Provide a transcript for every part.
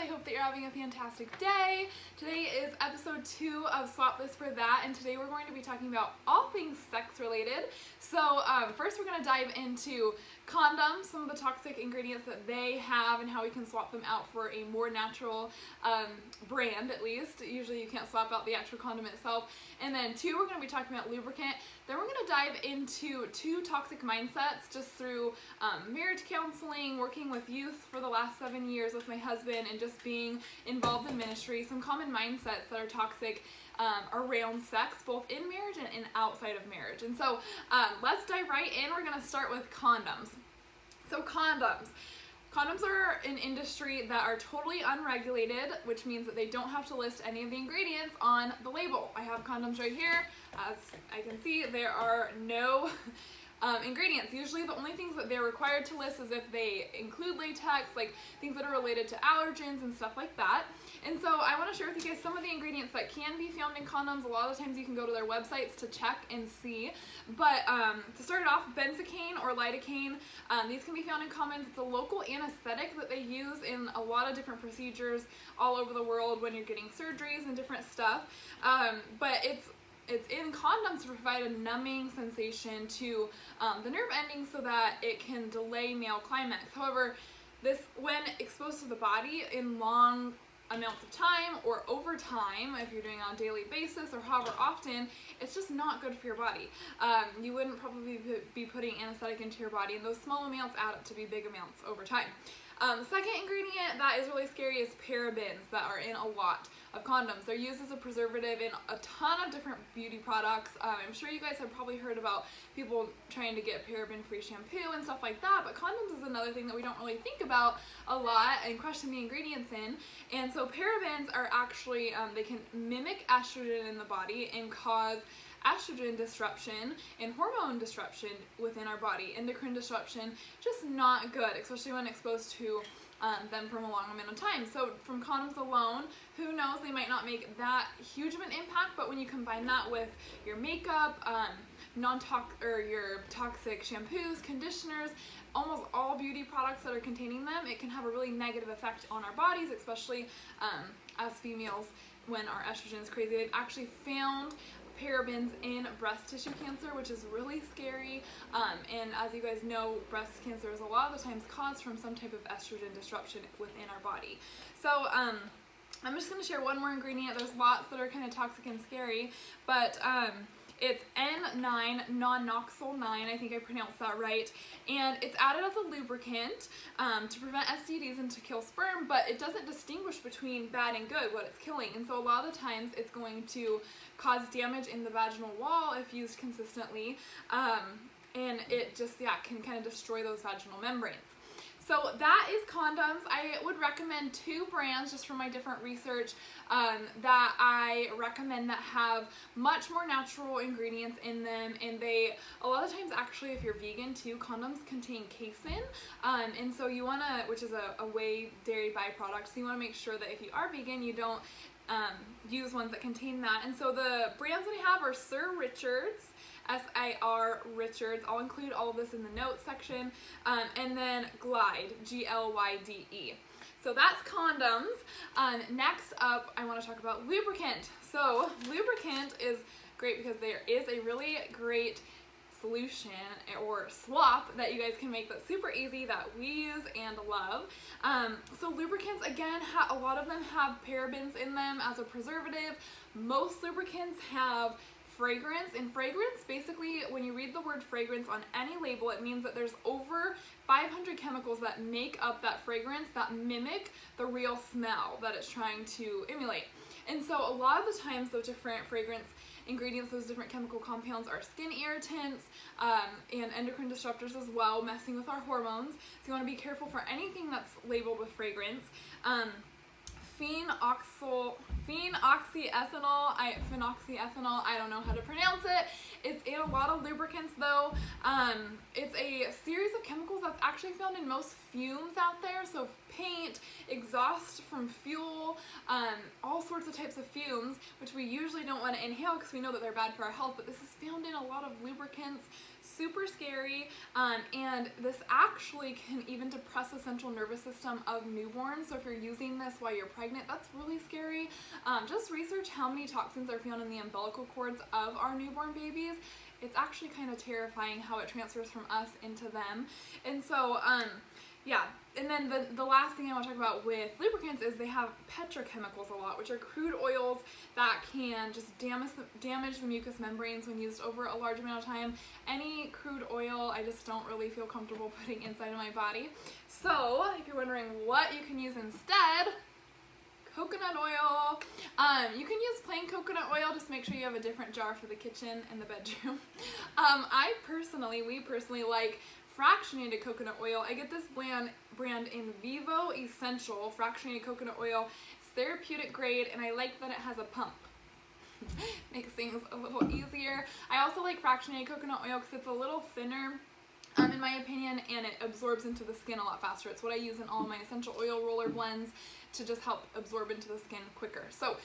I hope that you're having a fantastic day. Today is episode 2 of Swap This for That, and today we're going to be talking about all things sex related. So first we're going to dive into condoms, some of the toxic ingredients that they have and how we can swap them out for a more natural brand, at least. Usually you can't swap out the actual condom itself. And then 2, we're going to be talking about lubricant. Then we're going to dive into 2 toxic mindsets just through marriage counseling, working with youth for the last 7 years with my husband, and just being involved in ministry. Some common mindsets that are toxic around sex, both in marriage and outside of marriage. And so let's dive right in. We're going to start with condoms. So condoms. Condoms are an industry that are totally unregulated, which means that they don't have to list any of the ingredients on the label. I have condoms right here. As I can see, there are no ingredients. Usually the only things that they're required to list is if they include latex, like things that are related to allergens and stuff like that. And so I want to share with you guys some of the ingredients that can be found in condoms. A lot of the times you can go to their websites to check and see. But to start it off, benzocaine or lidocaine, these can be found in condoms. It's a local anesthetic that they use in a lot of different procedures all over the world when you're getting surgeries and different stuff. But it's in condoms to provide a numbing sensation to the nerve endings so that it can delay male climax. However, this, when exposed to the body in long amounts of time or over time, if you're doing it on a daily basis or however often, it's just not good for your body. You wouldn't probably be putting anesthetic into your body, and those small amounts add up to be big amounts over time. The second ingredient that is really scary is parabens that are in a lot of condoms. They're used as a preservative in a ton of different beauty products. I'm sure you guys have probably heard about people trying to get paraben-free shampoo and stuff like that, but condoms is another thing that we don't really think about a lot and question the ingredients in. And so parabens are actually, they can mimic estrogen in the body and cause estrogen disruption and hormone disruption within our body. Endocrine disruption, just not good, especially when exposed to them from a long amount of time. So from condoms alone, who knows, they might not make that huge of an impact, but when you combine that with your makeup, your toxic shampoos, conditioners, almost all beauty products that are containing them, it can have a really negative effect on our bodies, especially as females when our estrogen is crazy. They've actually found parabens in breast tissue cancer, which is really scary, and as you guys know, breast cancer is a lot of the times caused from some type of estrogen disruption within our body. So I'm just going to share one more ingredient. There's lots that are kind of toxic and scary, but it's N9, non-noxyl 9, I think I pronounced that right, and it's added as a lubricant to prevent STDs and to kill sperm, but it doesn't distinguish between bad and good, what it's killing. And so a lot of the times it's going to cause damage in the vaginal wall if used consistently, and it just, can kind of destroy those vaginal membranes. So that is condoms. I would recommend 2 brands just from my different research that I recommend that have much more natural ingredients in them, and they, a lot of times actually, if you're vegan too, condoms contain casein, and so you want to, which is a whey dairy byproduct, so you want to make sure that if you are vegan, you don't use ones that contain that. And so the brands that I have are Sir Richards, S-I-R Richards. I'll include all of this in the notes section. And then Glide, G-L-Y-D-E. So that's condoms. Next up, I want to talk about lubricant. So lubricant is great because there is a really great solution or swap that you guys can make that's super easy that we use and love. So lubricants, again, a lot of them have parabens in them as a preservative. Most lubricants have fragrance, and fragrance, basically, when you read the word fragrance on any label, it means that there's over 500 chemicals that make up that fragrance that mimic the real smell that it's trying to emulate. And so a lot of the times those different fragrance ingredients, those different chemical compounds, are skin irritants and endocrine disruptors as well, messing with our hormones. So you want to be careful for anything that's labeled with fragrance. Phenoxyethanol, I don't know how to pronounce it. It's in a lot of lubricants though. It's a series of chemicals that's actually found in most fumes out there. So paint, exhaust from fuel, all sorts of types of fumes, which we usually don't want to inhale because we know that they're bad for our health, but this is found in a lot of lubricants. super scary, and this actually can even depress the central nervous system of newborns. So if you're using this while you're pregnant, that's really scary. Just research how many toxins are found in the umbilical cords of our newborn babies. It's actually kind of terrifying how it transfers from us into them. And so, yeah, and then the last thing I want to talk about with lubricants is they have petrochemicals a lot, which are crude oils that can just damage the mucous membranes when used over a large amount of time. Any crude oil, I just don't really feel comfortable putting inside of my body. So if you're wondering what you can use instead, coconut oil. You can use plain coconut oil, just make sure you have a different jar for the kitchen and the bedroom. We personally like fractionated coconut oil. I get this brand in Vivo Essential fractionated coconut oil. It's therapeutic grade, and I like that it has a pump. Makes things a little easier. I also like fractionated coconut oil because it's a little thinner, in my opinion, and it absorbs into the skin a lot faster. It's what I use in all my essential oil roller blends to just help absorb into the skin quicker. So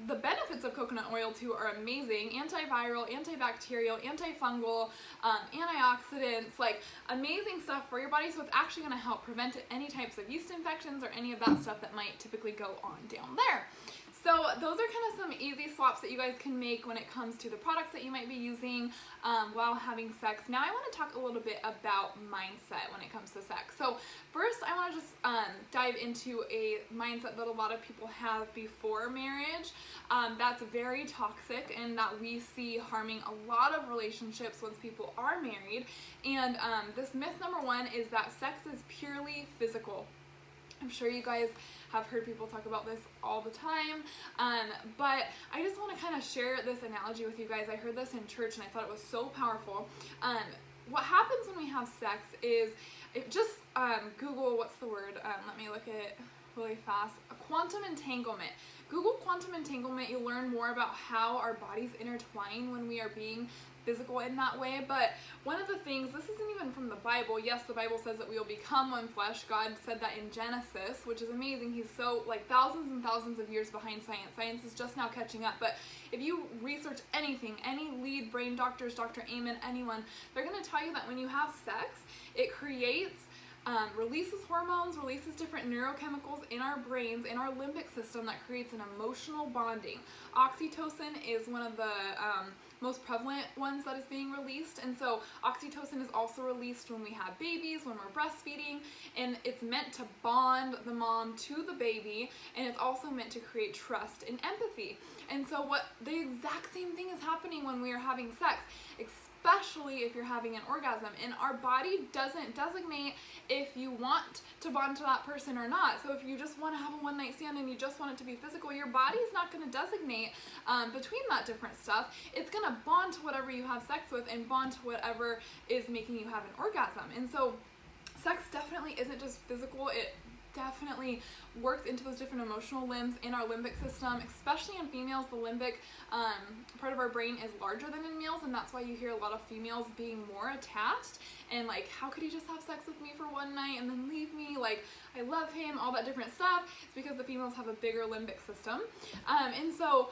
the benefits of coconut oil too are amazing. Antiviral, antibacterial, antifungal, antioxidants, like amazing stuff for your body. So it's actually going to help prevent any types of yeast infections or any of that stuff that might typically go on down there. So those are kind of some easy swaps that you guys can make when it comes to the products that you might be using while having sex. Now I want to talk a little bit about mindset when it comes to sex. So first I want to just dive into a mindset that a lot of people have before marriage that's very toxic and that we see harming a lot of relationships once people are married. And this myth number one is that sex is purely physical. I'm sure you guys have heard people talk about this all the time, but I just want to kind of share this analogy with you guys. I heard this in church and I thought it was so powerful. What happens when we have sex is, Google, what's the word? Let me look at it really fast. Quantum entanglement. Google quantum entanglement. You'll learn more about how our bodies intertwine when we are being physical in that way. But one of the things, this isn't even from the Bible. Yes, the Bible says that we will become one flesh. God said that in Genesis, which is amazing. He's so, like, thousands and thousands of years behind science. Science is just now catching up. But if you research anything, any lead brain doctors, Dr. Amen, anyone, they're going to tell you that when you have sex, it creates releases hormones, releases different neurochemicals in our brains, in our limbic system, that creates an emotional bonding. Oxytocin is one of the most prevalent ones that is being released, and so oxytocin is also released when we have babies, when we're breastfeeding, and it's meant to bond the mom to the baby, and it's also meant to create trust and empathy. And so the exact same thing is happening when we are having sex, especially if you're having an orgasm, and our body doesn't designate if you want to bond to that person or not. So if you just want to have a one-night stand and you just want it to be physical, your body's not going to designate between that different stuff. It's going to bond to whatever you have sex with and bond to whatever is making you have an orgasm. And so sex definitely isn't just physical. It definitely works into those different emotional limbs in our limbic system, especially in females. The limbic part of our brain is larger than in males, and that's why you hear a lot of females being more attached and like, how could he just have sex with me for one night and then leave me? Like, I love him, all that different stuff. It's because the females have a bigger limbic system. And so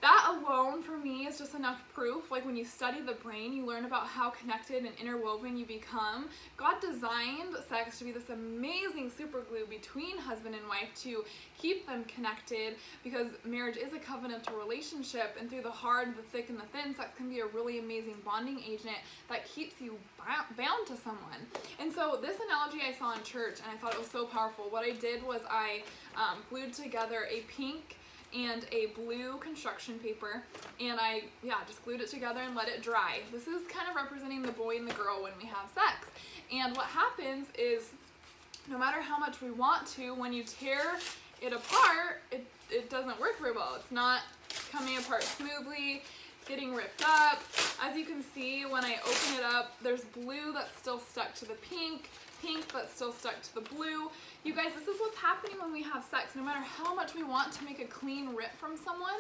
that alone for me is just enough proof. Like, when you study the brain, you learn about how connected and interwoven you become. God designed sex to be this amazing super glue between husband and wife to keep them connected, because marriage is a covenantal relationship, and through the hard, the thick, and the thin, sex can be a really amazing bonding agent that keeps you bound to someone. And so this analogy I saw in church, and I thought it was so powerful. What I did was I glued together a pink and a blue construction paper, and I just glued it together and let it dry. This is kind of representing the boy and the girl when we have sex. And what happens is, no matter how much we want to, when you tear it apart, it doesn't work very well. It's not coming apart smoothly. It's getting ripped up. As you can see, when I open it up, there's blue that's still stuck to the pink that's still stuck to the blue. You guys, this is what's happening when we have sex. No matter how much we want to make a clean rip from someone,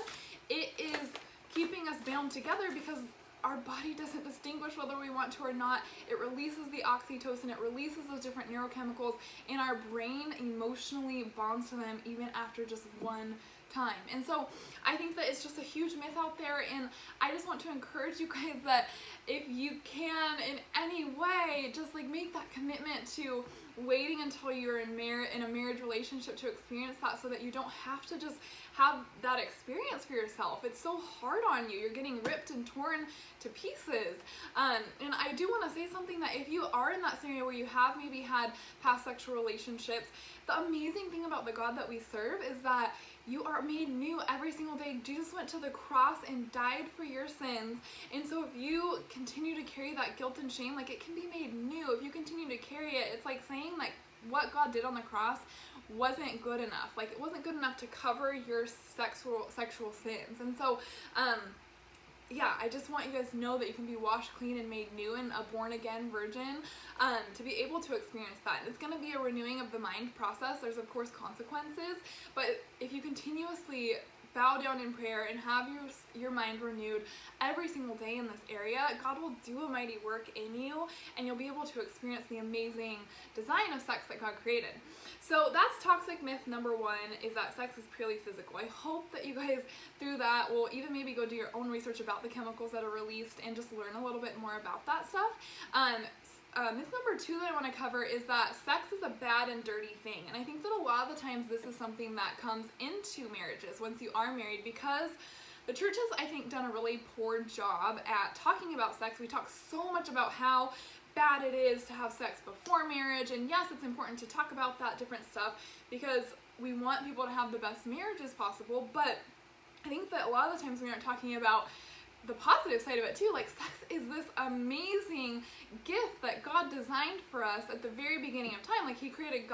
it is keeping us bound together, because our body doesn't distinguish whether we want to or not. It releases the oxytocin, it releases those different neurochemicals, and our brain emotionally bonds to them even after just one time. And so I think that it's just a huge myth out there, and I just want to encourage you guys that if you can in any way, just like make that commitment to waiting until you're in a marriage relationship to experience that, so that you don't have to just have that experience for yourself. It's so hard on you. You're getting ripped and torn to pieces. And I do want to say something, that if you are in that scenario where you have maybe had past sexual relationships, the amazing thing about the God that we serve is that you are made new every single day. Jesus went to the cross and died for your sins. And so if you continue to carry that guilt and shame, like, it can be made new. If you continue to carry it, it's like saying like what God did on the cross wasn't good enough. Like, it wasn't good enough to cover your sexual sins. And so yeah, I just want you guys to know that you can be washed clean and made new and a born again virgin, to be able to experience that. And it's going to be a renewing of the mind process. There's of course consequences, but if you continuously bow down in prayer and have your mind renewed every single day in this area, God will do a mighty work in you, and you'll be able to experience the amazing design of sex that God created. So that's toxic myth number 1, is that sex is purely physical. I hope that you guys through that will even maybe go do your own research about the chemicals that are released and just learn a little bit more about that stuff. Myth number 2 that I want to cover is that sex is a bad and dirty thing. And I think that a lot of the times this is something that comes into marriages once you are married, because the church has, I think, done a really poor job at talking about sex. We talk so much about how bad it is to have sex before marriage, and yes, it's important to talk about that different stuff because we want people to have the best marriages possible, but I think that a lot of the times we aren't talking about the positive side of it too. Like, sex is this amazing gift that God designed for us at the very beginning of time. Like, he created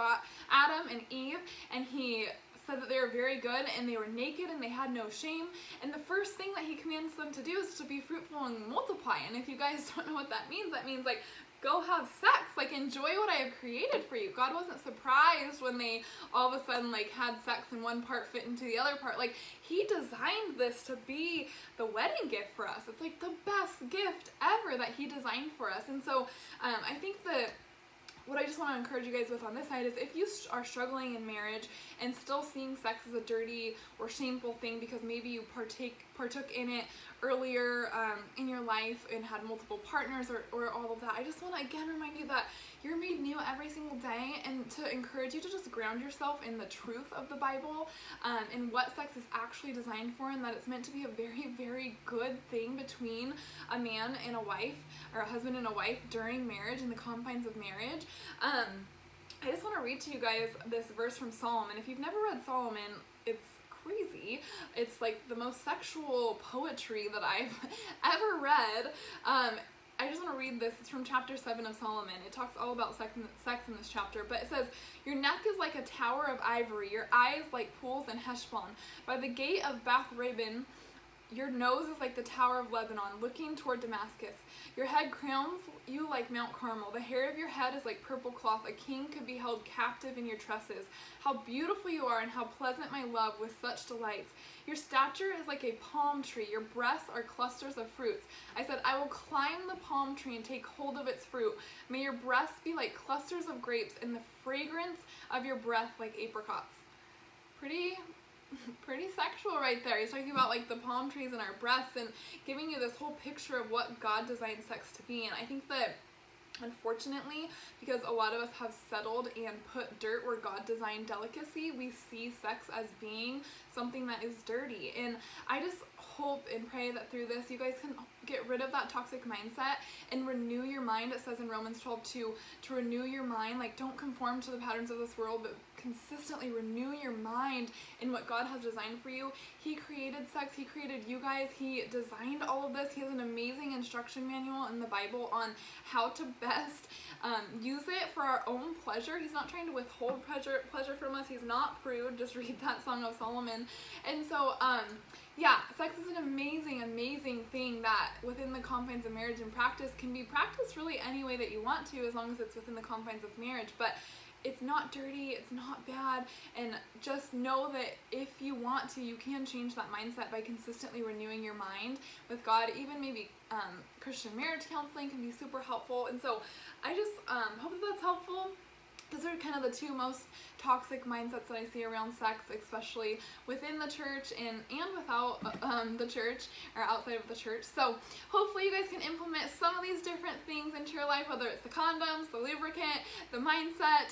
Adam and Eve, and he said that they were very good, and they were naked and they had no shame, and the first thing that he commands them to do is to be fruitful and multiply. And if you guys don't know what that means like, go have sex, like, enjoy what I have created for you. God wasn't surprised when they all of a sudden like had sex and one part fit into the other part. Like, he designed this to be the wedding gift for us. It's like the best gift ever that he designed for us. And so I think that what I just want to encourage you guys with on this side is, if you are struggling in marriage and still seeing sex as a dirty or shameful thing because maybe you partook in it earlier in your life and had multiple partners or all of that, I just want to again remind you that you're made new every single day, and to encourage you to just ground yourself in the truth of the Bible and what sex is actually designed for, and that it's meant to be a very, very good thing between a man and a wife, or a husband and a wife during marriage, in the confines of marriage. I just want to read to you guys this verse from Solomon. If you've never read Solomon, it's crazy. It's like the most sexual poetry that I've ever read. I just want to read this. It's from chapter 7 of Solomon. It talks all about sex in this chapter, but it says, "Your neck is like a tower of ivory, your eyes like pools in Heshbon. By the gate of Bath Rabban, your nose is like the tower of Lebanon, looking toward Damascus. Your head crowns you like Mount Carmel. The hair of your head is like purple cloth. A king could be held captive in your tresses. How beautiful you are, and how pleasant, my love, with such delights. Your stature is like a palm tree. Your breasts are clusters of fruits. I said, I will climb the palm tree and take hold of its fruit. May your breasts be like clusters of grapes, and the fragrance of your breath like apricots." Pretty sexual right there. He's talking about like the palm trees and our breasts, and giving you this whole picture of what God designed sex to be. And I think that, unfortunately, because a lot of us have settled and put dirt where God designed delicacy, we see sex as being something that is dirty. And I just hope and pray that through this you guys can get rid of that toxic mindset and renew your mind. It says in Romans 12:2 to renew your mind. Like, don't conform to the patterns of this world, but consistently renew your mind in what God has designed for you. He created sex. He created you guys. He designed all of this. He has an amazing instruction manual in the Bible on how to best use it for our own pleasure. He's not trying to withhold pleasure from us. He's not prude. Just read that Song of Solomon. And so yeah, sex is an amazing, amazing thing that within the confines of marriage and practice can be practiced really any way that you want to, as long as it's within the confines of marriage. But it's not dirty, it's not bad, and just know that if you want to, you can change that mindset by consistently renewing your mind with God. Even maybe Christian marriage counseling can be super helpful. And so I just hope that that's helpful. Those are kind of the two most toxic mindsets that I see around sex, especially within the church and without the church, or outside of the church. So hopefully you guys can implement some of these different things into your life, whether it's the condoms, the lubricant, the mindset,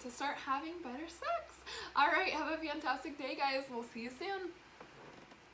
to start having better sex. All right, have a fantastic day, guys. We'll see you soon.